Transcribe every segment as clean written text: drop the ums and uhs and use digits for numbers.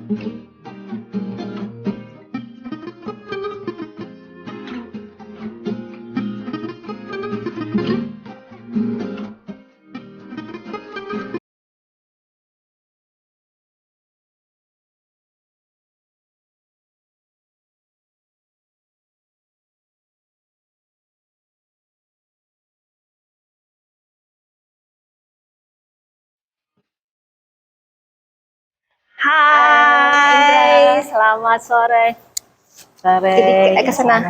Hai, selamat sore. Jadi ke sana.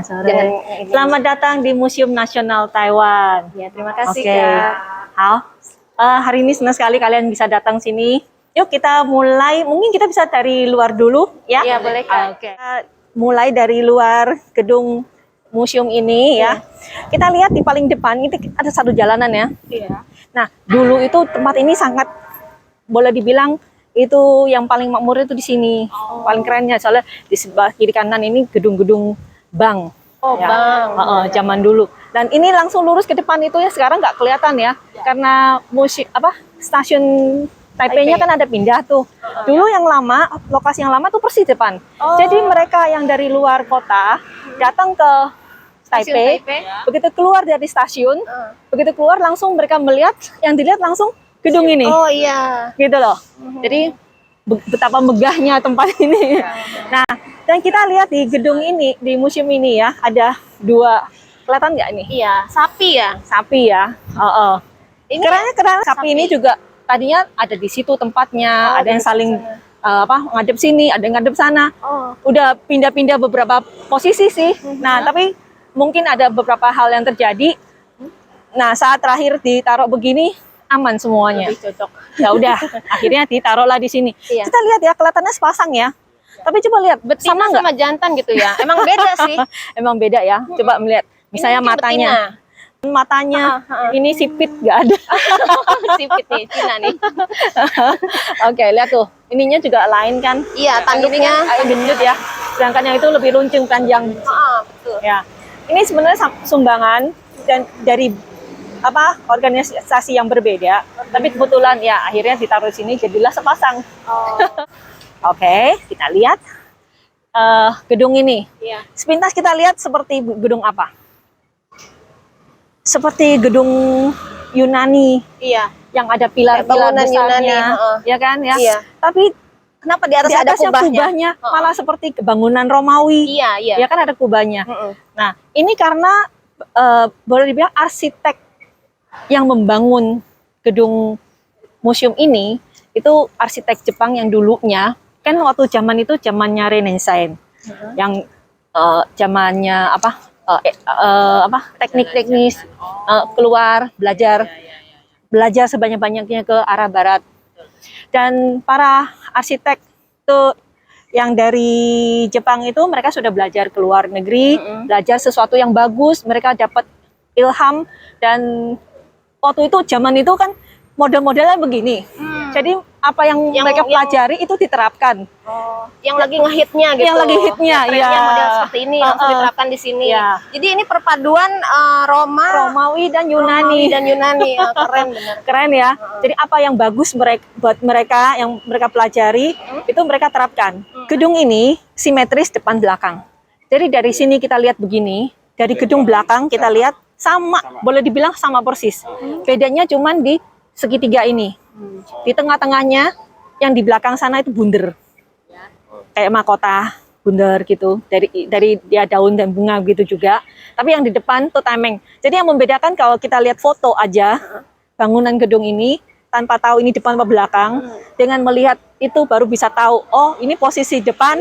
Selamat datang di Museum Nasional Taiwan. Ya, terima kasih Oke. Kak. Hari ini senang sekali kalian bisa datang sini. Yuk kita mulai. Mungkin kita bisa dari luar dulu, ya? Iya, boleh Kak. Oke. Mulai dari luar gedung museum ini, ya. Kita lihat di paling depan itu ada satu jalanan, ya. Iya. Nah, dulu itu tempat ini sangat boleh dibilang itu yang paling makmur itu di sini. Paling kerennya soalnya di sebelah kiri kanan ini gedung-gedung bank. Oh, Ya. Bang. Zaman dulu. Dan ini langsung lurus ke depan itu ya, sekarang nggak kelihatan ya. Karena stasiun Taipei-nya kan ada pindah tuh. Dulu yang lama, lokasi yang lama tuh persis depan. Jadi mereka yang dari luar kota datang ke Taipei, begitu keluar dari stasiun, begitu keluar langsung mereka melihat, yang dilihat langsung gedung ini. Oh iya. Gitu loh. Jadi betapa megahnya tempat ini. Nah, dan kita lihat di gedung ini, di museum ini ya, ada dua, kelihatan nggak ini? Iya, sapi ya. Sapi ya. Ini Karena sapi ini juga tadinya ada di situ tempatnya, ada yang saling ngadep sini, ada yang ngadep sana. Udah pindah-pindah beberapa posisi sih. Nah, tapi mungkin ada beberapa hal yang terjadi. Nah, saat terakhir ditaruh begini, aman semuanya. lebih cocok. Ya udah, akhirnya ditaruhlah di sini. Iya. Kita lihat ya, kelihatannya sepasang ya. Tapi coba lihat, Betina sama nggak? sama jantan gitu ya. Emang beda sih. Emang beda ya. Coba melihat, misalnya Ini mungkin matanya. Matanya ini sipit nggak ada. betina. Sipit nih, Cina nih. Oke, lihat tuh. Ininya juga lain kan. Iya, tanduknya. Gendut ya. Sedangkan yang itu lebih runcing panjang. Betul. Ya. Ini sebenarnya sumbangan dan dari organisasi yang berbeda, tapi kebetulan ya akhirnya ditaruh sini jadilah sepasang. Oke, kita lihat gedung ini. Iya. Sepintas kita lihat seperti gedung apa? Seperti gedung Yunani. Iya. Yang ada pilar-pilar Bangunan besarnya, Yunani, ya kan ya. Iya. Tapi Kenapa di atas di ada atasnya kubahnya malah seperti bangunan Romawi. Iya, iya. Ya kan ada kubahnya. Nah, ini karena boleh dibilang arsitek yang membangun gedung museum ini itu arsitek Jepang yang dulunya kan waktu zaman itu zamannya Renaissance, yang zamannya teknik-teknis, keluar belajar sebanyak-banyaknya ke arah barat. Dan para arsitek itu yang dari Jepang itu mereka sudah belajar ke luar negeri, belajar sesuatu yang bagus, mereka dapat ilham. Dan waktu itu zaman itu kan model-modelnya begini. Jadi apa yang mereka pelajari itu diterapkan. Yang lagi ngehitnya gitu. Yang lagi hitnya, ya. Model seperti ini langsung diterapkan di sini. Ya. Jadi ini perpaduan Romawi dan Yunani. Ya, keren bener. Keren ya. Jadi apa yang bagus buat mereka yang mereka pelajari itu mereka terapkan. Gedung ini simetris depan belakang. Jadi dari sini kita lihat begini, dari gedung belakang kita lihat sama, boleh dibilang sama persis. Bedanya cuman di segitiga ini. Di tengah-tengahnya yang di belakang sana itu bunder. Kayak mahkota bunder gitu. Dari dia daun dan bunga gitu juga. Tapi yang di depan tuh tameng. Jadi yang membedakan kalau kita lihat foto aja bangunan gedung ini tanpa tahu ini depan atau belakang, dengan melihat itu baru bisa tahu, oh ini posisi depan,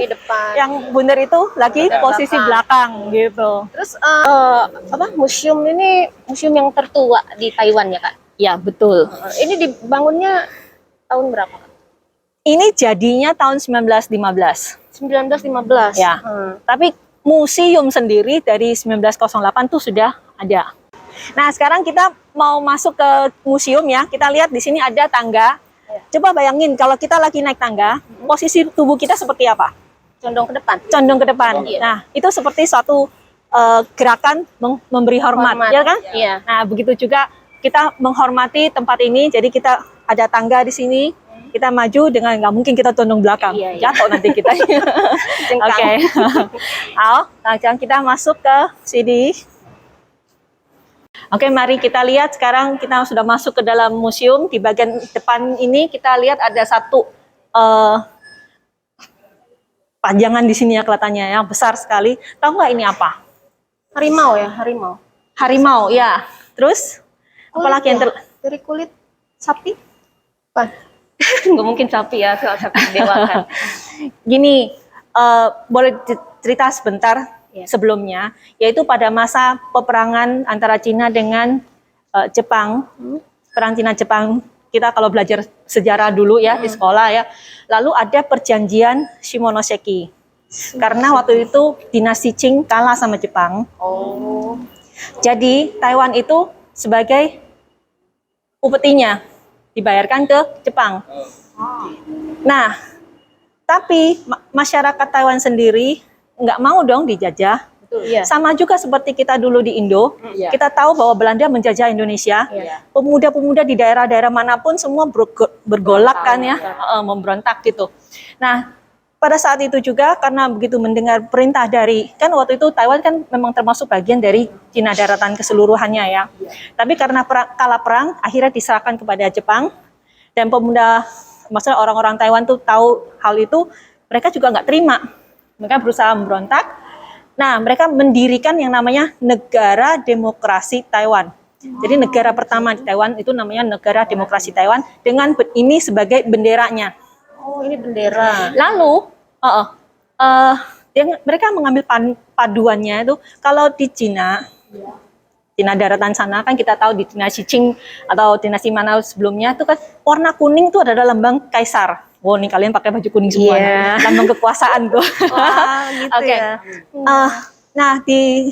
yang bunder itu lagi posisi belakang gitu. Terus museum ini museum yang tertua di Taiwan ya Kak? Ya betul. Ini dibangunnya tahun berapa Kak? Ini jadinya tahun 1915. 1915. Ya. Tapi museum sendiri dari 1908 tuh sudah ada. Nah, sekarang kita mau masuk ke museum ya. Kita lihat di sini ada tangga. Coba bayangin kalau kita lagi naik tangga, posisi tubuh kita seperti apa? Condong ke depan. Condong ke depan. Nah, itu seperti suatu gerakan memberi hormat, ya kan? Iya. Nah, begitu juga kita menghormati tempat ini. Jadi kita ada tangga di sini. kita maju dengan nggak mungkin kita tunduk belakang, Iya, iya. jatuh nanti kita. Oke. Nah, sekarang kita masuk ke sini. Oke, mari kita lihat sekarang kita sudah masuk ke dalam museum. Di bagian depan ini kita lihat ada satu pajangan di sini ya kelihatannya ya, besar sekali. Tahu nggak ini apa? Harimau ya, harimau. Harimau, ya. Terus apalagi yang dari kulit sapi? Apa? nggak mungkin sapi ya, soal sapi dewa kan. Gini, boleh cerita sebentar sebelumnya, yaitu pada masa peperangan antara Cina dengan Jepang, perang Cina-Jepang, kita kalau belajar sejarah dulu ya di sekolah ya, lalu ada perjanjian Shimonoseki. Karena waktu itu dinasti Qing kalah sama Jepang. Oh. Jadi Taiwan itu sebagai upetinya dibayarkan ke Jepang. Nah, tapi masyarakat Taiwan sendiri nggak mau dong dijajah. Iya. Sama juga seperti kita dulu di Indo, Iya. kita tahu bahwa Belanda menjajah Indonesia. Iya. Pemuda-pemuda di daerah-daerah manapun semua bergolak kan ya, memberontak gitu. Nah, pada saat itu juga karena begitu mendengar perintah dari, kan waktu itu Taiwan kan memang termasuk bagian dari Cina daratan keseluruhannya ya. Tapi karena kalah perang, akhirnya diserahkan kepada Jepang, dan pemuda, maksudnya orang-orang Taiwan tuh tahu hal itu, mereka juga nggak terima. Mereka berusaha memberontak. Nah, mereka mendirikan yang namanya Negara Demokrasi Taiwan. Jadi negara pertama di Taiwan itu namanya Negara Demokrasi Taiwan dengan ini sebagai benderanya. Oh, ini bendera. Lalu, mereka mengambil paduannya itu kalau di Cina, Cina daratan sana kan kita tahu di dinasti Qing atau dinasti mana sebelumnya itu kan warna kuning itu adalah lambang kaisar. Wow, nih kalian pakai baju kuning semua, lambang kekuasaan tuh. Wah, gitu ya. Nah di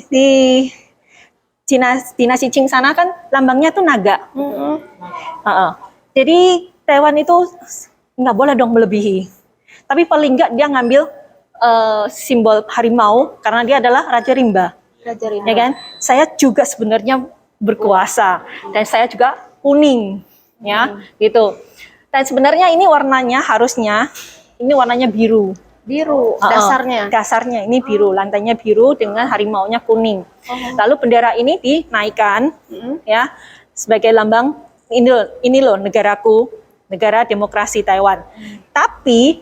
Cina dinasti Qing sana kan lambangnya tuh naga. Jadi Taiwan itu nggak boleh dong melebihi. Tapi paling nggak dia ngambil simbol harimau karena dia adalah Raja Rimba. Raja Rimba. Ya kan? Saya juga sebenarnya berkuasa dan saya juga kuning, ya, gitu. Dan sebenarnya ini warnanya harusnya ini warnanya biru. Biru dasarnya. Dasarnya ini biru, lantainya biru dengan harimaunya kuning. Lalu bendera ini dinaikkan, ya, sebagai lambang ini loh negaraku, Negara Demokrasi Taiwan. Tapi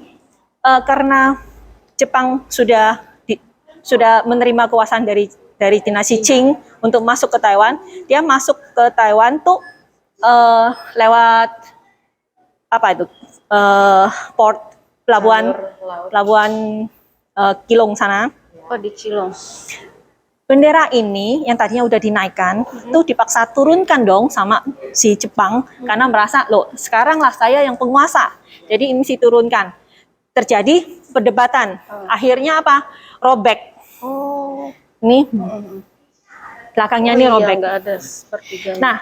karena Jepang sudah menerima kekuasaan dari dinasti Qing untuk masuk ke Taiwan, dia masuk ke Taiwan tuh lewat apa itu pelabuhan Kilong sana. Oh, di Cilong. Bendera ini yang tadinya udah dinaikkan tuh dipaksa turunkan dong sama si Jepang karena merasa loh sekarang lah saya yang penguasa, jadi ini diturunkan. Terjadi perdebatan, akhirnya apa? Robek. Oh, Nih belakangnya nih robek. Nggak ada sepertiganya. Nah,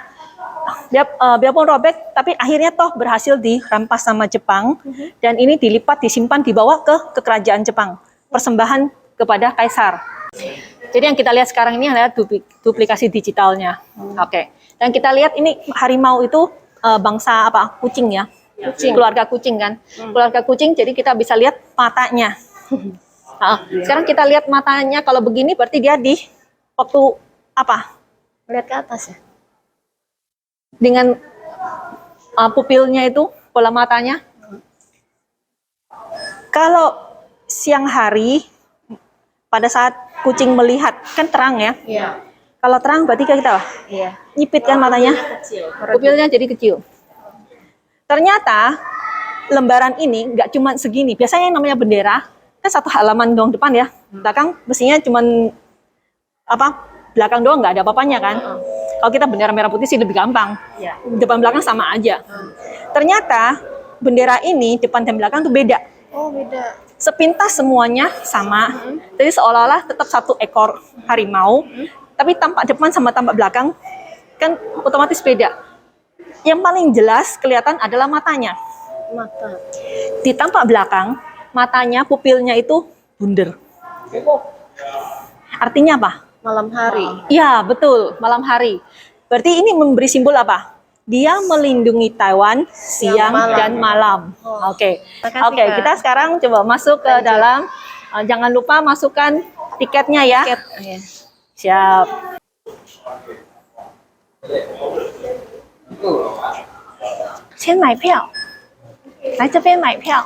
biarpun robek, tapi akhirnya toh berhasil dirampas sama Jepang, dan ini dilipat, disimpan, dibawa ke kerajaan Jepang, persembahan kepada kaisar. Jadi yang kita lihat sekarang ini adalah duplikasi digitalnya. Oke. Dan kita lihat ini harimau itu bangsa apa? Kucing ya. Kucing. Keluarga kucing kan. Keluarga kucing, jadi kita bisa lihat matanya. Sekarang kita lihat matanya, kalau begini berarti dia di waktu apa? Lihat ke atas ya. Dengan pupilnya itu, bola matanya. Kalau siang hari, pada saat kucing melihat, kan terang ya. Iya. Kalau terang berarti kita apa? Iya. Nyipit kan matanya. Pupilnya jadi kecil. Ternyata lembaran ini nggak cuma segini. Biasanya yang namanya bendera kan satu halaman doang depan ya. Belakang mestinya cuma apa? Belakang doang, nggak ada apa-apanya kan. Kalau kita bendera merah putih sih lebih gampang. Iya. Depan belakang sama aja. Ternyata bendera ini depan dan belakang tuh beda. Oh, beda. Sepintas semuanya sama. Jadi seolah-olah tetap satu ekor harimau, tapi tampak depan sama tampak belakang kan otomatis beda. Yang paling jelas kelihatan adalah matanya. Mata. Di tampak belakang, matanya, pupilnya itu bunder. Artinya apa? Malam hari. Ya, betul, malam hari. Berarti ini memberi simbol apa? dia melindungi Taiwan siang malam. dan malam. Oh. Oke. Makasih, Oke, Kak. kita sekarang coba masuk ke dalam. Jangan lupa masukkan tiketnya ya. Tiket. Ya. Siap. 先买票，来这边买票。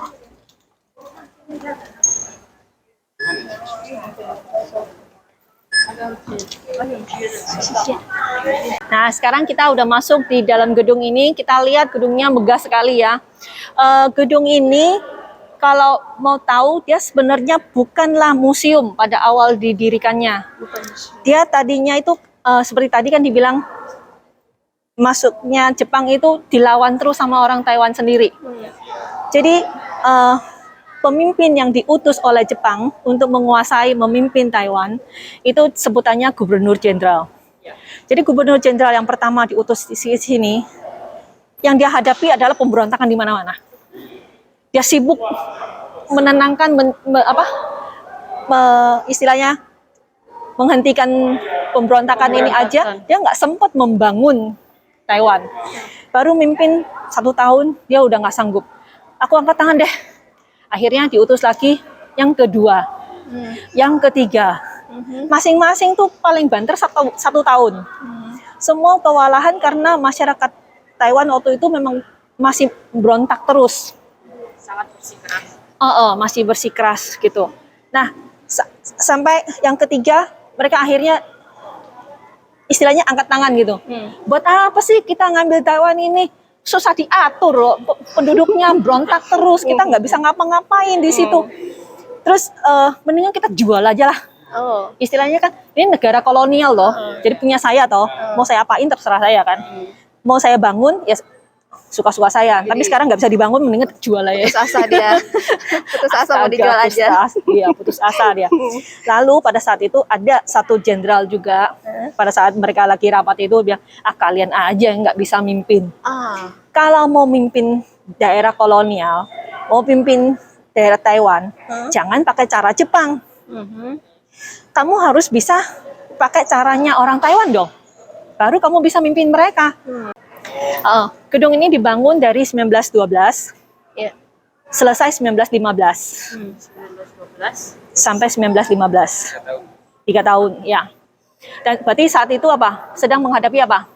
Nah, sekarang kita udah masuk di dalam gedung ini. Kita lihat gedungnya megah sekali ya. Gedung ini, kalau mau tahu, dia sebenarnya bukanlah museum pada awal didirikannya. Dia tadinya itu, seperti tadi kan dibilang, masuknya Jepang itu dilawan terus sama orang Taiwan sendiri. Jadi, pemimpin yang diutus oleh Jepang untuk menguasai, memimpin Taiwan, itu sebutannya gubernur jenderal. Jadi gubernur jenderal yang pertama diutus di sini, yang dia hadapi adalah pemberontakan di mana-mana. Dia sibuk menenangkan, istilahnya menghentikan pemberontakan ini aja, dia nggak sempat membangun Taiwan. Baru mimpin 1 tahun, dia udah nggak sanggup. Aku angkat tangan deh. Akhirnya diutus lagi yang kedua, yang ketiga. Masing-masing tuh paling banter 1 tahun. Semua kewalahan karena masyarakat Taiwan waktu itu memang masih berontak terus. Sangat bersikeras. Masih bersikeras gitu. Nah, sampai yang ketiga, mereka akhirnya istilahnya angkat tangan gitu. Buat apa sih kita ngambil Taiwan ini? Susah diatur loh, penduduknya berontak terus, kita nggak bisa ngapa-ngapain di situ. Terus mendingan kita jual aja lah. Istilahnya kan ini negara kolonial loh, jadi punya saya toh, mau saya apain terserah saya kan. Mau saya bangun ya suka-suka saya, tapi sekarang nggak bisa dibangun, mendingan jual aja. Putus asa dia. Putus asa mau dijual aja. Iya, putus asa dia. Lalu pada saat itu ada satu jenderal juga, pada saat mereka lagi rapat itu bilang, kalian aja yang nggak bisa mimpin. Kalau mau mimpin daerah kolonial, mau pimpin daerah Taiwan, jangan pakai cara Jepang. Kamu harus bisa pakai caranya orang Taiwan dong. Baru kamu bisa mimpin mereka. Gedung ini dibangun dari 1912, selesai 1915. 1912 Sampai 1915. 3 tahun, ya. Dan berarti saat itu apa? Sedang menghadapi apa?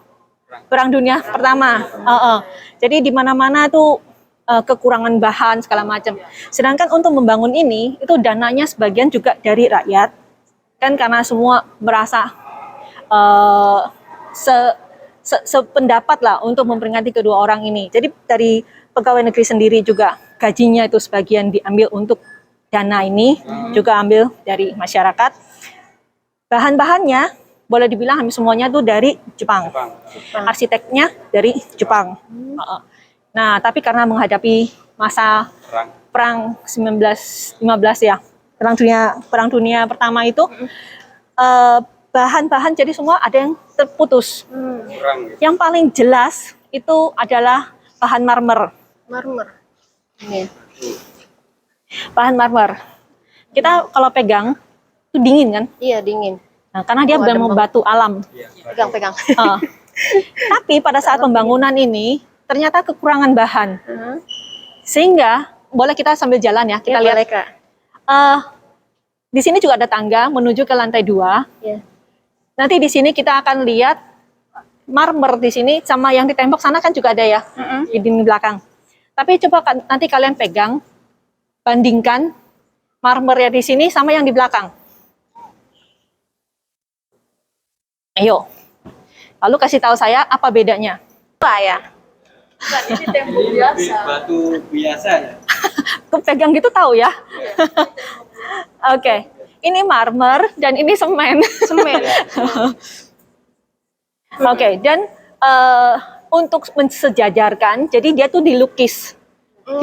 Perang Dunia Pertama. Jadi di mana-mana tuh kekurangan bahan segala macam. Sedangkan untuk membangun ini, itu dananya sebagian juga dari rakyat. Kan karena semua merasa sependapat lah untuk memperingati kedua orang ini. Jadi dari pegawai negeri sendiri juga gajinya itu sebagian diambil untuk dana ini, juga ambil dari masyarakat. Bahan-bahannya boleh dibilang hampir semuanya tuh dari Jepang. Arsiteknya dari Jepang. Nah, tapi karena menghadapi masa perang 1915 ya, perang dunia pertama itu, bahan-bahan jadi semua ada yang terputus. Yang paling jelas itu adalah bahan marmer. Bahan marmer. Kita kalau pegang itu dingin kan? Iya, dingin. Nah, karena dia memang batu alam. Pegang-pegang. Tapi pada saat pembangunan ini ternyata kekurangan bahan. Sehingga boleh kita sambil jalan ya, kita lihat. Boleh, Kak. Di sini juga ada tangga menuju ke lantai 2. Nanti di sini kita akan lihat marmer di sini sama yang di tembok sana kan juga ada ya, di dinding belakang. Tapi coba nanti kalian pegang, bandingkan marmer ya di sini sama yang di belakang. Ayo. Lalu kasih tahu saya apa bedanya. Apa ya? Ini tembok biasa. Batu biasa ya. Kepegang gitu tahu ya. Oke. Ini marmer dan ini semen. Oke, dan untuk mensejajarkan, jadi dia tuh dilukis.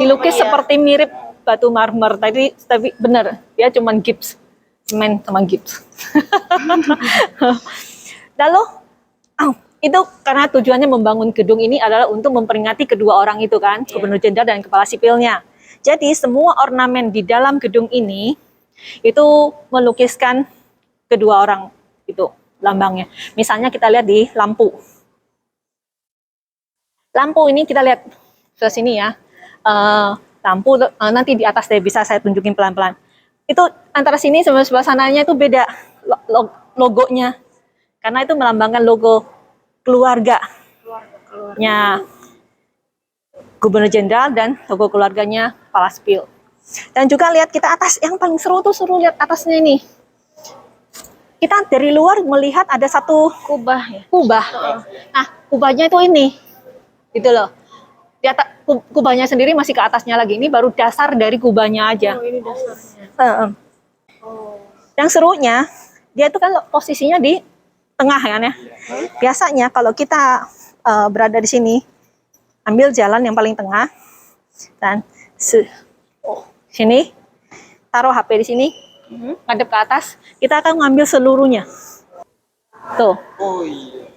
Dilukis seperti mirip batu marmer. Tapi benar, dia cuman gips. Semen sama gips. Lalu, itu karena tujuannya membangun gedung ini adalah untuk memperingati kedua orang itu kan, gubernur jenderal dan kepala sipilnya. Jadi semua ornamen di dalam gedung ini itu melukiskan kedua orang itu lambangnya. Misalnya kita lihat di lampu. Lampu ini kita lihat ke sini ya. Lampu nanti di atas deh bisa saya tunjukin pelan-pelan. Itu antara sini sama sebelah sananya itu beda logonya. Karena itu melambangkan logo keluarganya Gubernur Jenderal dan logo keluarganya Palaspil. Dan juga lihat kita atas, yang paling seru tuh lihat atasnya ini. Kita dari luar melihat ada satu Kubah ya. kubah. Nah, kubahnya itu ini. Gitu loh. Di atas kubahnya sendiri masih ke atasnya lagi. Ini baru dasar dari kubahnya aja. Oh, ini dasarnya. Yang serunya, dia itu kan posisinya di tengah kan ya. Biasanya kalau kita berada di sini, ambil jalan yang paling tengah dan sini, taruh HP di sini, ngadep ke atas, kita akan ngambil seluruhnya. Tuh. Oh iya.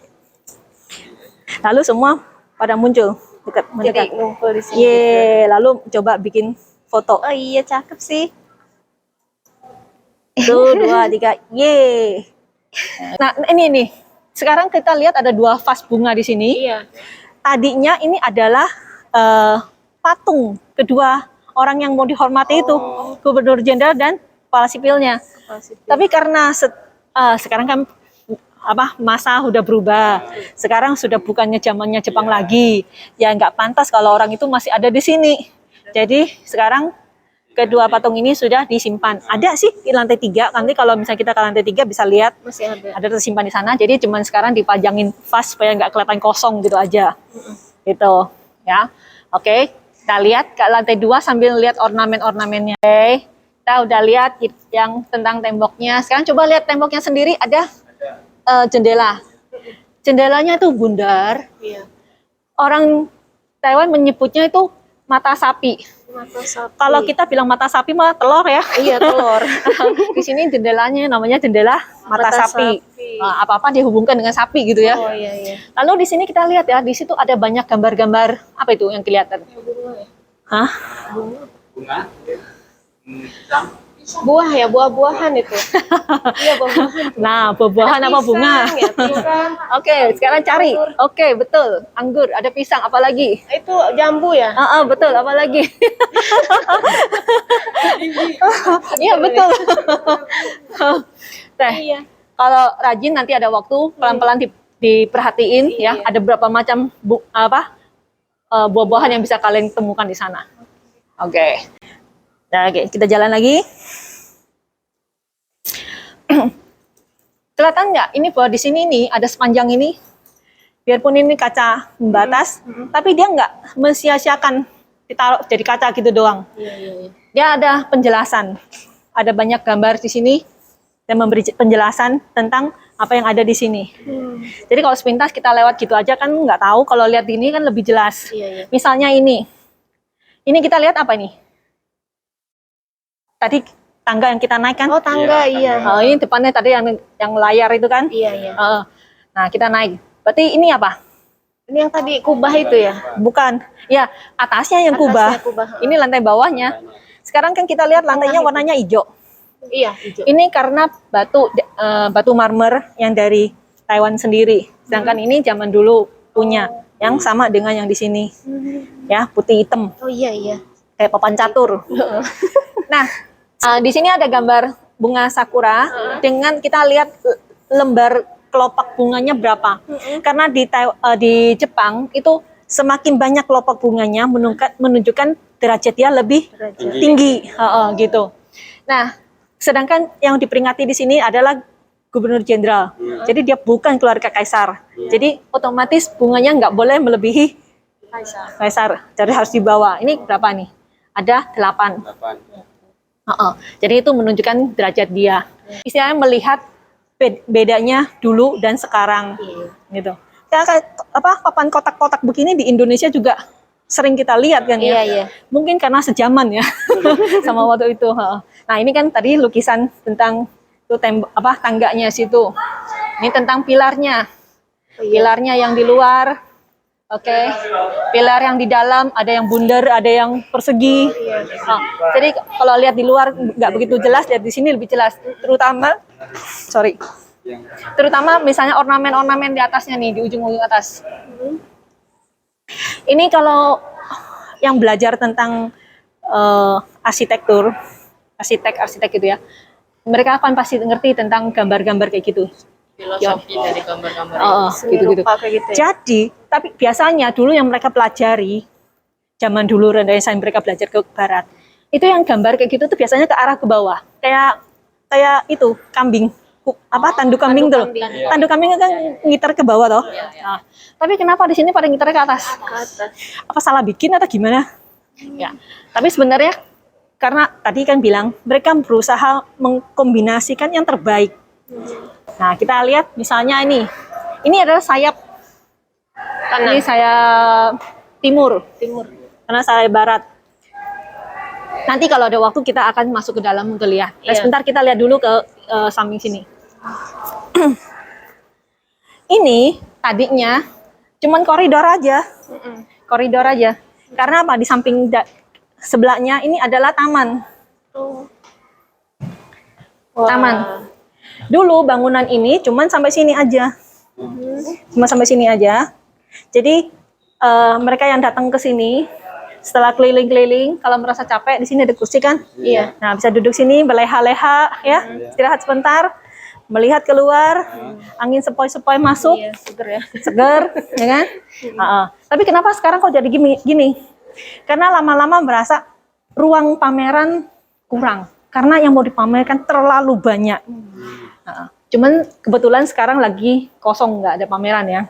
Lalu semua pada muncul mendekat. Jadi ngumpul di sini. Ye, lalu coba bikin foto. Oh iya, cakep sih. Tuh, 2, 3, ye. Nah, ini nih. Sekarang kita lihat ada 2 vas bunga di sini. Iya. Tadinya ini adalah patung kedua orang yang mau dihormati itu, Gubernur Jenderal dan kepala sipilnya. Tapi karena sekarang kan masa udah berubah. Sekarang sudah bukannya zamannya Jepang lagi. Ya nggak pantas kalau orang itu masih ada di sini. Jadi sekarang kedua patung ini sudah disimpan. Ada sih di lantai 3. Nanti kalau misalnya kita ke lantai 3 bisa lihat Masih ada. ada tersimpan di sana. Jadi cuman sekarang dipajangin vas supaya nggak kelihatan kosong gitu aja. Gitu ya. Oke, kita lihat ke lantai 2 sambil lihat ornamen-ornamennya. Oke, kita udah lihat yang tentang temboknya. Sekarang coba lihat temboknya sendiri, ada jendela. Jendelanya itu bundar. Iya. Orang Taiwan menyebutnya itu mata sapi. Mata sapi. Kalau kita bilang mata sapi mah telur ya. Iya, telur. Di sini jendelanya namanya jendela mata sapi. Nah, apa-apa dihubungkan dengan sapi gitu ya. Oh iya iya. Lalu di sini kita lihat ya, di situ ada banyak gambar-gambar apa itu yang kelihatan? Hah? Bunga. Buah ya, buah-buahan itu. Iya, buah-buahan. Nah, buah-buahan apa bunga? Ya, pisang. Oke, sekarang cari. Oke, betul. Anggur, ada pisang, apa lagi? Itu jambu ya? Betul, apa lagi? Iya, betul. Teh, Iya. kalau rajin nanti ada waktu pelan-pelan diperhatiin ya, ada berapa macam buah-buahan yang bisa kalian temukan di sana. Oke. Nah, oke, kita jalan lagi. Kelihatan nggak? Ini bahwa di sini nih ada sepanjang ini, biarpun ini kaca membatas, tapi dia nggak mensia-siakan ditaruh jadi kaca gitu doang. Iya. Dia ada penjelasan, ada banyak gambar di sini dan memberi penjelasan tentang apa yang ada di sini. Jadi kalau sepintas kita lewat gitu aja kan nggak tahu, kalau lihat ini kan lebih jelas. Iya. Misalnya ini kita lihat apa ini? Tadi tangga yang kita naik kan? Oh, tangga, iya. Ini depannya tadi yang layar itu kan? Iya. Nah, kita naik. Berarti ini apa? Ini yang tadi kubah itu ya? Bukan. Ya, atasnya yang kubah. Atasnya kubah. Ini lantai bawahnya. Sekarang kan kita lihat lantainya warnanya hijau. Iya, hijau. Ini karena batu marmer yang dari Taiwan sendiri. Sedangkan ini zaman dulu punya yang sama dengan yang di sini. Ya, putih hitam. Oh iya. Kayak papan catur. Nah, di sini ada gambar bunga sakura dengan kita lihat lembar kelopak bunganya berapa. Karena di Jepang itu semakin banyak kelopak bunganya menunjukkan derajat dia lebih tinggi, gitu. Nah, sedangkan yang diperingati di sini adalah Gubernur Jenderal. Jadi dia bukan keluarga kaisar. Jadi otomatis bunganya nggak boleh melebihi kaisar. Jadi harus dibawa. Ini berapa nih? Ada 8. Jadi itu menunjukkan derajat dia. Istilahnya melihat bedanya dulu dan sekarang, gitu. Ya, papan kotak-kotak begini di Indonesia juga sering kita lihat kan ya. Iya. Mungkin karena sejaman ya sama waktu itu. Nah ini kan tadi lukisan tentang itu tangganya situ. Ini tentang pilarnya. Pilarnya yang di luar. Oke, pilar yang di dalam ada yang bundar, ada yang persegi. Jadi kalau lihat di luar nggak begitu jelas, lihat di sini lebih jelas. Terutama misalnya ornamen-ornamen di atasnya nih, di ujung-ujung atas. Ini kalau yang belajar tentang arsitektur, arsitek gitu ya, mereka akan pasti ngerti tentang gambar-gambar kayak gitu. Filosofi dari gambar-gambar Gitu. Rupa kayak gitu ya. Jadi, tapi biasanya dulu yang mereka pelajari, zaman dulu Renaissance mereka belajar ke barat, itu yang gambar kayak gitu tuh biasanya ke arah ke bawah, kayak itu kambing, tanduk kambing tuh. kambing. Tanduk kambing kan ngiter ke bawah toh. Nah, tapi kenapa di sini pada ngiter ke atas? Ke atas. Apa salah bikin atau gimana? Ya, tapi sebenarnya karena tadi kan bilang mereka berusaha mengkombinasikan yang terbaik. Nah, kita lihat misalnya ini adalah sayap, ini sayap timur, karena sayap barat. Nanti kalau ada waktu kita akan masuk ke dalam untuk lihat. Nah, Iya. sebentar kita lihat dulu ke samping sini. Ini tadinya cuman koridor aja. Koridor aja. Karena apa? Di samping sebelahnya ini adalah taman. Taman. Dulu bangunan ini cuman sampai sini aja. Cuma sampai sini aja. Jadi mereka yang datang ke sini setelah keliling-keliling, kalau merasa capek, di sini ada kursi kan? Iya. Nah, bisa duduk sini, berleha-leha, ya, istirahat sebentar, melihat keluar, angin sepoi-sepoi masuk, Iya, seger ya. seger, ya kan? Tapi kenapa sekarang kok jadi gini? Karena lama-lama merasa ruang pameran kurang, karena yang mau dipamerkan terlalu banyak. Cuman kebetulan sekarang lagi kosong, nggak ada pameran ya.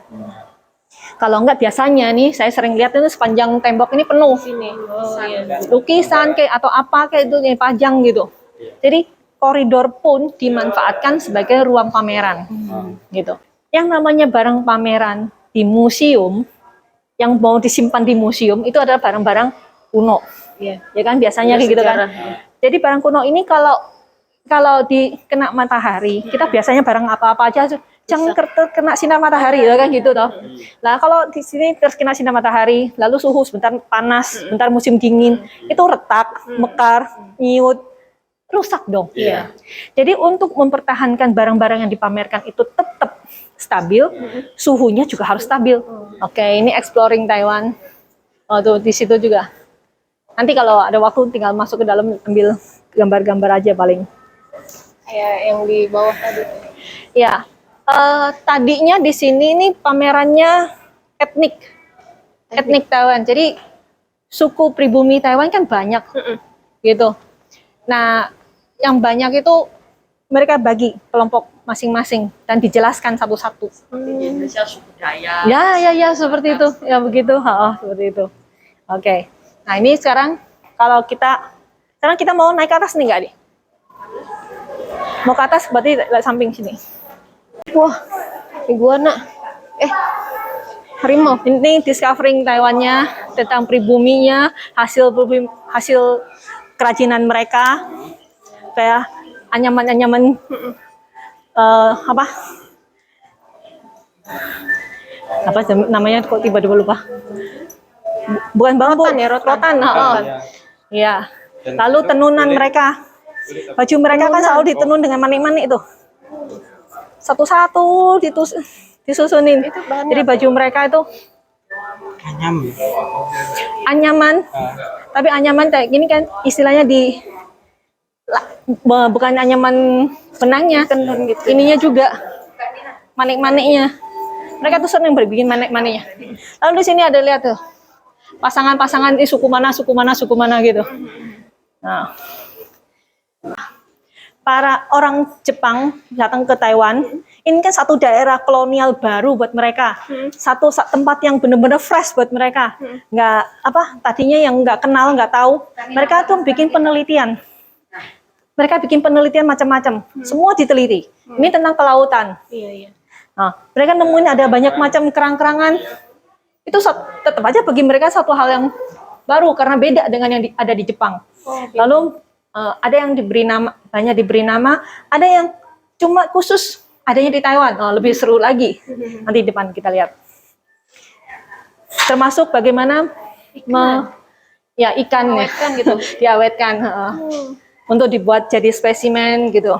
Kalau enggak biasanya nih saya sering lihat itu sepanjang tembok ini penuh Sini. Oh iya. lukisan kayak atau apa kayak itu yang pajang gitu. Jadi koridor pun dimanfaatkan sebagai ruang pameran gitu. Yang namanya barang pameran di museum yang mau disimpan di museum itu adalah barang-barang kuno. Iya. Ya kan biasanya kayak gitu kan. Jadi barang kuno ini kalau dikena matahari, kita biasanya barang apa-apa aja jangan kena sinar matahari ya kan gitu toh. Nah, kalau di sini terkena sinar matahari, lalu suhu sebentar panas, sebentar musim dingin, itu retak, mekar, nyiut, rusak dong. Iya. Jadi untuk mempertahankan barang-barang yang dipamerkan itu tetap stabil, suhunya juga harus stabil. Oke, ini exploring Taiwan. Oh, tuh di situ juga. Nanti kalau ada waktu tinggal masuk ke dalam ambil gambar-gambar aja paling. Kayak yang di bawah tadi. Ya, tadinya di sini nih pamerannya etnik Taiwan. Jadi suku pribumi Taiwan kan banyak, gitu. Nah, yang banyak itu mereka bagi kelompok masing-masing dan dijelaskan satu-satu. di Indonesia suku Dayak. Ya, seperti itu, ya begitu, seperti itu. Oke, nah ini sekarang kita mau naik ke atas nih nggak nih? Mau ke atas berarti lihat samping sini. Wah, iguana. Harimau. Ini discovering Taiwannya tentang pribuminya, hasil kerajinan mereka, kayak anyaman-anyaman apa namanya kok tiba-tiba lupa. Bukan bambu, rotan. Iya. Lalu tenunan mereka, baju mereka kan selalu ditenun dengan manik-manik itu. Satu-satu disusunin. Jadi baju mereka itu anyaman. Tapi anyaman kayak gini kan istilahnya bukan anyaman benangnya, gitu. Ininya juga manik-maniknya. Mereka tuh senang berbikin manik-maniknya. Lalu di sini ada lihat tuh pasangan-pasangan suku mana gitu. Nah, para orang Jepang datang ke Taiwan, ini kan satu daerah kolonial baru buat mereka, satu tempat yang benar-benar fresh buat mereka. Nggak tadinya yang nggak kenal, nggak tahu, mereka tuh bikin penelitian. Mereka bikin penelitian macam-macam, semua diteliti. Ini tentang kelautan. Iya. Nah, mereka nemuin ada banyak macam kerang-kerangan. Itu tetap aja bagi mereka satu hal yang baru karena beda dengan yang ada di Jepang. Lalu ada yang diberi nama, banyak diberi nama, ada yang cuma khusus adanya di Taiwan. Lebih seru lagi. Nanti di depan kita lihat. Termasuk bagaimana ikan gitu, diawetkan untuk dibuat jadi spesimen gitu.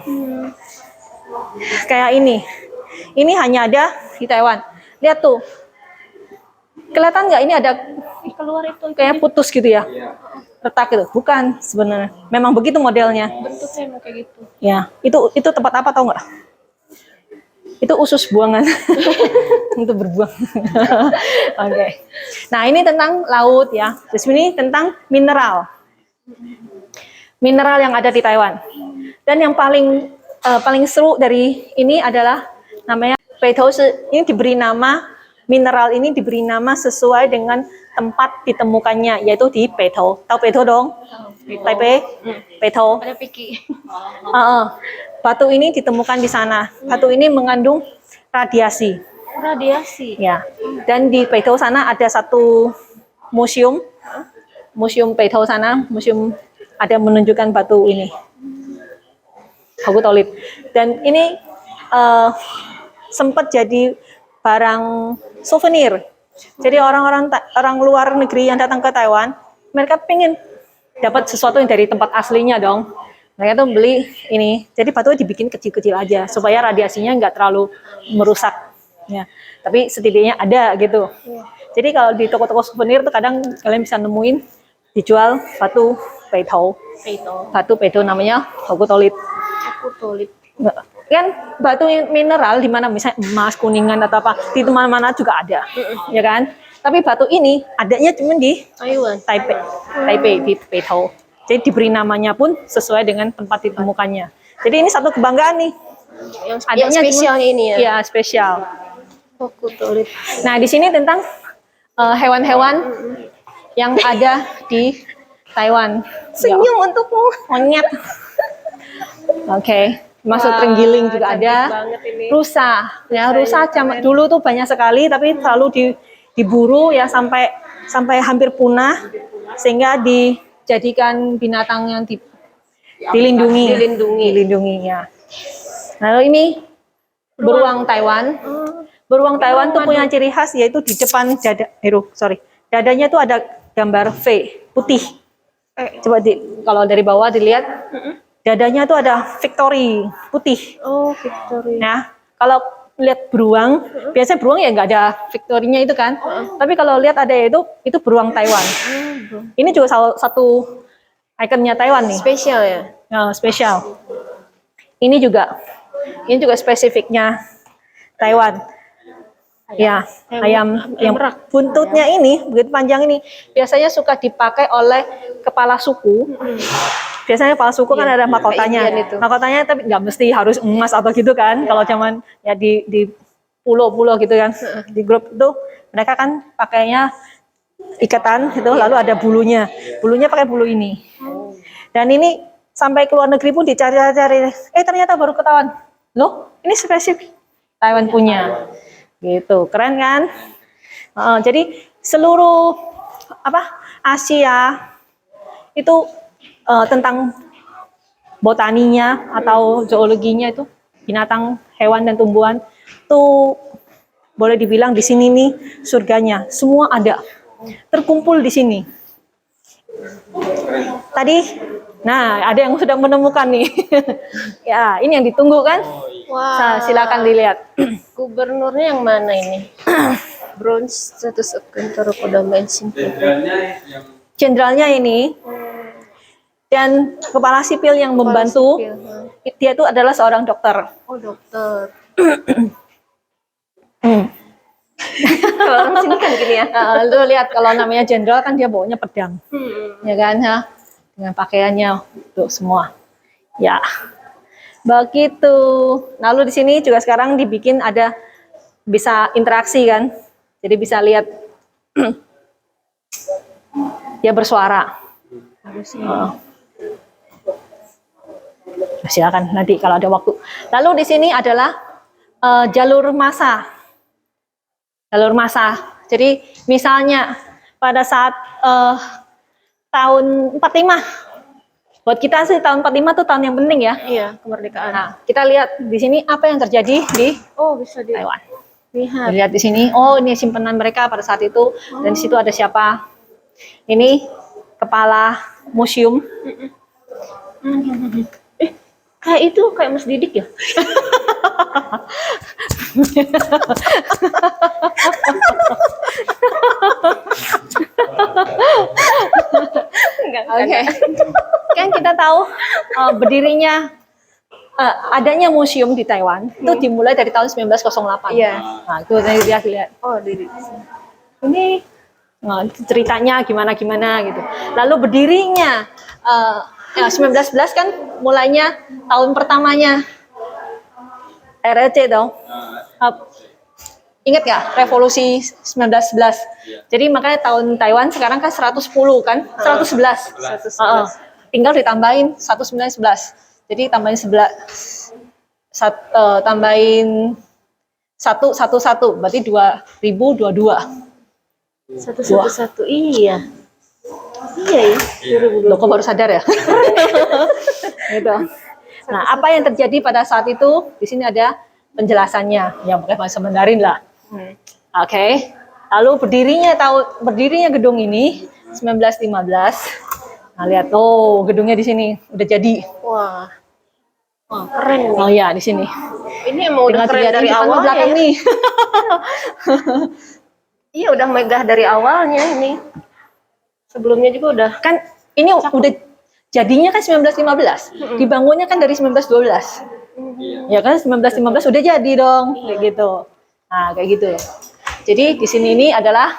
Kayak ini hanya ada di Taiwan. Lihat tuh, Kelihatan nggak ini ada Keluar itu kayak putus gitu ya? Retak gitu. Bukan sebenarnya. Memang begitu modelnya. bentuknya emang kayak gitu. Ya, itu tempat apa tahu nggak? Itu usus buangan untuk berbuang. Oke. Nah, ini tentang laut ya. Di sini tentang mineral. Mineral yang ada di Taiwan. Dan yang paling seru dari ini adalah namanya Peito. Ini diberi nama, mineral ini diberi nama sesuai dengan tempat ditemukannya, yaitu di Peito. Tahu Peito dong? Taipei? Peito. Ada Piki. Batu ini ditemukan di sana. Batu ini mengandung radiasi. Radiasi. Ya. Dan di Peito sana ada satu museum. Museum Peito sana, museum ada menunjukkan batu ini. Aku tolip. Dan ini sempat jadi barang souvenir. Jadi orang luar negeri yang datang ke Taiwan, mereka pengen dapat sesuatu yang dari tempat aslinya dong. Mereka tuh beli ini. Jadi batunya dibikin kecil-kecil aja supaya radiasinya nggak terlalu merusak. Ya. Tapi setidaknya ada gitu. Jadi kalau di toko-toko souvenir tuh kadang kalian bisa nemuin dijual batu Peito. Batu Peito namanya Hokutolith. Aku tolip. Kan batu mineral di mana misalnya emas, kuningan atau apa di mana-mana juga ada, ya kan? Tapi batu ini adanya cuma di Taiwan. Taipei di Peito. Jadi diberi namanya pun sesuai dengan tempat ditemukannya. Jadi ini satu kebanggaan nih. Yang spesialnya ini ya. Iya, spesial. Aku tolip. Nah, di sini tentang hewan-hewan yang ada di Taiwan. Senyum untukmu. Monyet. Oke. Masuk terenggiling juga ada. Banget ini. Rusa. Ya, rusa dulu tuh banyak sekali tapi selalu diburu ya sampai hampir punah sehingga dijadikan binatang yang dilindungi ya. Lalu ini beruang Taiwan. Beruang Taiwan tuh punya ciri khas yaitu di depan dadanya tuh ada gambar V putih. Coba kalau dari bawah dilihat, dadanya tuh ada Victory putih. Oh, Victory. Nah, kalau lihat beruang, biasanya beruang ya nggak ada Victory-nya itu kan. Tapi kalau lihat ada itu beruang Taiwan. Ini juga salah satu ikonnya Taiwan nih. Spesial ya. Nah, spesial. Ini juga spesifiknya Taiwan. Ya, ayam yang buntutnya ini begitu panjang ini biasanya suka dipakai oleh kepala suku. Biasanya kepala suku kan ada mahkotanya. Mahkotanya tapi nggak mesti harus emas atau gitu kan. Kalau zaman ya di pulau-pulau gitu kan, di grup itu mereka kan pakainya ikatan itu lalu ada bulunya. Bulunya pakai bulu ini. Dan ini sampai ke luar negeri pun dicari-cari. Ternyata baru ketahuan. Loh, ini spesifik Taiwan punya. Gitu, keren kan? Jadi seluruh Asia itu tentang botaninya atau zoologinya itu binatang, hewan dan tumbuhan tuh boleh dibilang di sini nih surganya. Semua ada terkumpul di sini. Tadi, nah ada yang sudah menemukan nih. Ya, ini yang ditunggu kan? Wah. Silakan dilihat. Gubernurnya yang mana ini? Bronze status of Kentaro Kodama Jenderalnya yang Jenderalnya ini dan kepala sipil yang membantu dia itu adalah seorang dokter. Oh, dokter. Kalau orang sini kan gini ya. Lu lihat kalau namanya jenderal kan dia bawanya pedang, ya kan ya, dengan pakaiannya tuh semua. Ya, begitu. Lalu di sini juga sekarang dibikin ada bisa interaksi kan, jadi bisa lihat dia bersuara. Silakan nanti kalau ada waktu. Lalu di sini adalah jalur massa. Jalur massa. Jadi misalnya pada saat tahun 45, buat kita sih tahun 45 tuh tahun yang penting ya. Iya, kemerdekaan. Nah, kita lihat di sini apa yang terjadi di Bisa di Taiwan. lihat. Lihat di sini, ini simpenan mereka pada saat itu, dan di situ ada siapa? Ini kepala museum. Kayak itu kayak Mas Didik ya? Oke. Kan kita tahu berdirinya adanya museum di Taiwan itu dimulai dari tahun 1908. Iya. Nah, itu dari dia lihat. Oh, di Ini ceritanya gimana gitu. Lalu berdirinya 1911 kan mulainya tahun pertamanya RRC dong. Ingat ya revolusi 1911. Jadi makanya tahun Taiwan sekarang kan 110 kan? 111. Tinggal ditambahin 1911. Jadi tambahin 11 tambahin 111 berarti 2022. 111. Iya. Iya ya. Loh, kok baru sadar ya? Gitu. Nah, apa yang terjadi pada saat itu? Di sini ada penjelasannya, yang pakai bahasa Mandarin lah. Oke. Lalu berdirinya gedung ini 1915. Nah, lihat, gedungnya di sini udah jadi. Wah. Wah, keren nih. Oh ya, di sini. Ini emang udah Tinggal keren dilihat dari depan awal belakang ya. nih. Iya, udah megah dari awalnya ini. Sebelumnya juga udah. Kan ini udah jadinya kan 1915. Dibangunnya kan dari 1912. Ya kan 1915 udah jadi dong, kayak gitu. Nah, kayak gitu. Jadi di sini ini adalah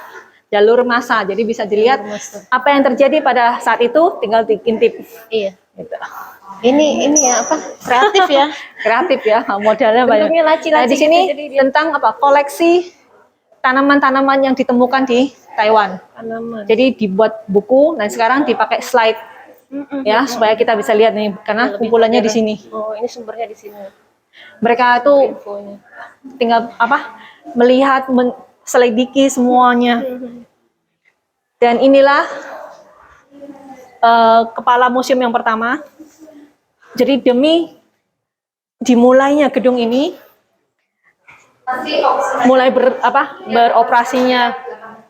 jalur massa. Jadi bisa dilihat apa yang terjadi pada saat itu tinggal diintip. Iya. Gitu. Ini ya apa? Kreatif ya. Kreatif ya, modalnya banyak. Bentuknya laci-laci Nah, di sini gitu, jadi dia- tentang apa? Koleksi tanaman-tanaman yang ditemukan di Taiwan. Tanaman. Jadi dibuat buku dan sekarang dipakai slide ya supaya kita bisa lihat nih karena kumpulannya di sini. Oh, ini sumbernya di sini. Mereka itu Infonya. tinggal melihat, selidiki semuanya. Dan inilah kepala museum yang pertama. Jadi demi dimulainya gedung ini, mulai beroperasinya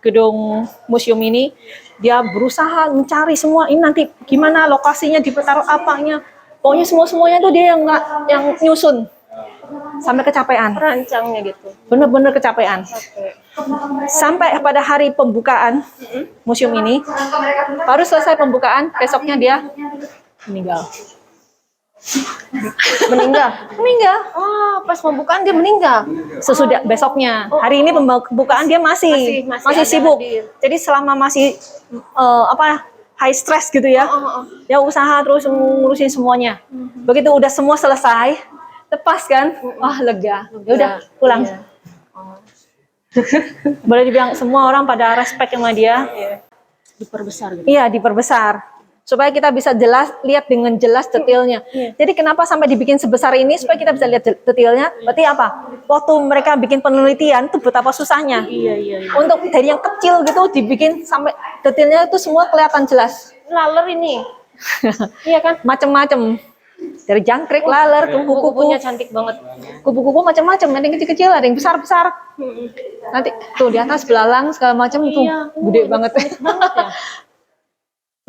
gedung museum ini, dia berusaha mencari semua ini nanti gimana lokasinya, ditaruh apanya. Pokoknya semuanya tuh dia yang nyusun sampai kecapean. Rancangnya gitu. Bener-bener kecapean. Sampai pada hari pembukaan museum ini, baru selesai pembukaan, besoknya dia meninggal. Meninggal. Oh, pas pembukaan dia meninggal. Sesudah besoknya. Hari ini pembukaan dia masih Masih ada sibuk. hadir. Jadi selama masih high stress gitu ya. Dia usaha terus ngurusin semuanya. Begitu udah semua selesai, lepas kan? Wah, lega. Ya udah, pulang. Iya. Boleh dibilang semua orang pada respect sama dia. Diperbesar gitu. Iya, diperbesar. Supaya kita bisa lihat dengan jelas detailnya. Jadi kenapa sampai dibikin sebesar ini? Supaya kita bisa lihat detailnya. Berarti apa? Waktu mereka bikin penelitian, itu betapa susahnya. Iya. Untuk dari yang kecil gitu, dibikin sampai detailnya itu semua kelihatan jelas. Laler ini. Iya kan? Macem-macem. Dari jangkrik, laler, kupu-kupu. Kupu-kupunya cantik banget. Kupu-kupu macam-macam. Ada yang kecil-kecil, ada yang besar-besar. Nanti tuh di atas belalang segala macam itu Iya, gede banget. Banget ya.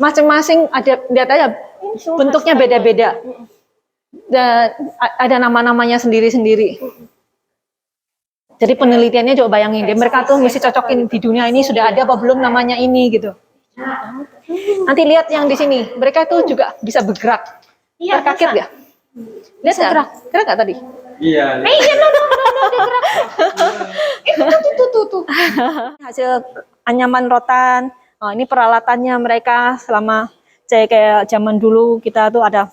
Masing-masing ada, lihat aja bentuknya beda-beda. Dan ada nama-namanya sendiri-sendiri. Jadi penelitiannya coba bayangin deh, mereka tuh mesti cocokin di dunia ini sudah ada apa belum namanya ini gitu. Nanti lihat yang di sini, mereka tuh juga bisa bergerak. Iya, Kaget nggak? Lihat nggak? Gerak nggak tadi? Iya. Tuh. Hasil anyaman rotan. Oh, ini peralatannya mereka selama kayak zaman dulu kita tuh ada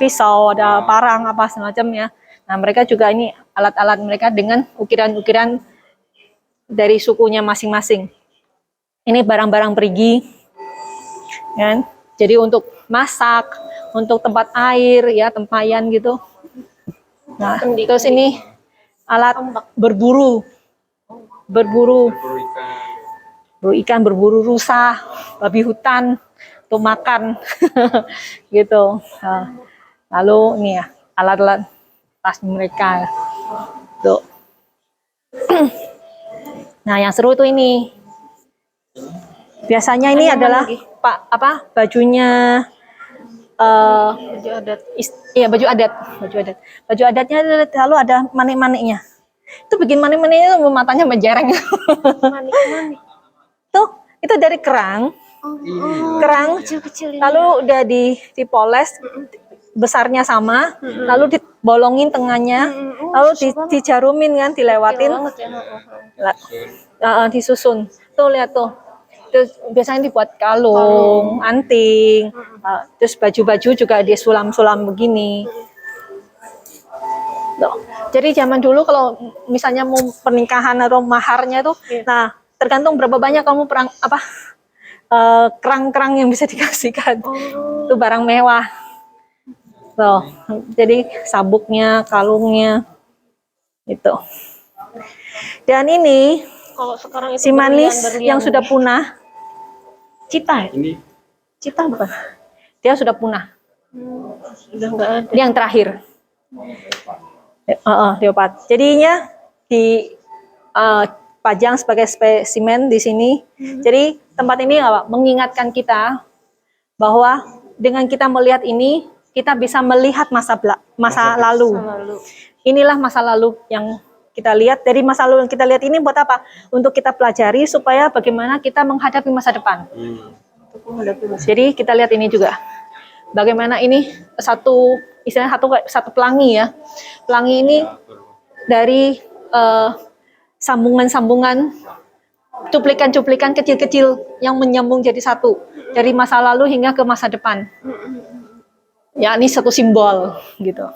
pisau, ada parang apa semacamnya. Nah, mereka juga ini alat-alat mereka dengan ukiran-ukiran dari sukunya masing-masing. Ini barang-barang perigi. Kan? Jadi untuk masak, untuk tempat air ya, tempayan gitu. Nah, terus ini alat berburu. Berburu ikan, berburu rusa, babi hutan untuk makan gitu. Nah, lalu ini ya alat-alat tas mereka tuh. Nah, yang seru tuh ini biasanya ini adalah bajunya Baju adat. iya baju adatnya lalu ada manik-maniknya. Itu bikin manik-maniknya matanya menjereng. Manik-manik. Tuh itu dari kerang. Kerang Kecil-kecil ini. lalu udah dipoles besarnya sama, lalu dibolongin tengahnya, lalu dijarumin kan, dilewatin, Banget ya. disusun. Tuh lihat tuh. Terus biasanya dibuat kalung, anting, terus baju-baju juga disulam-sulam begini. Tuh. Jadi zaman dulu kalau misalnya mau pernikahan atau maharnya tuh, nah tergantung berapa banyak kamu kerang-kerang yang bisa dikasihkan. Itu barang mewah. Tuh, jadi sabuknya, kalungnya, itu. Dan ini Kalau sekarang itu si manis berlian-berlian. yang sudah punah, cita, Ini cita bukan? Dia sudah punah. Udah nggak ada. Dia yang terakhir. Leopard. Jadinya dipajang sebagai spesimen di sini. Jadi tempat ini mengingatkan kita bahwa dengan kita melihat ini, kita bisa melihat masa lalu. Lalu. Inilah masa lalu yang kita lihat. Dari masa lalu yang kita lihat ini buat apa? Untuk kita pelajari supaya bagaimana kita menghadapi masa depan. Jadi kita lihat ini juga. Bagaimana ini istilahnya satu pelangi ya. Pelangi ini dari sambungan-sambungan, cuplikan-cuplikan kecil-kecil yang menyambung jadi satu. Dari masa lalu hingga ke masa depan. Ya, ini satu simbol gitu.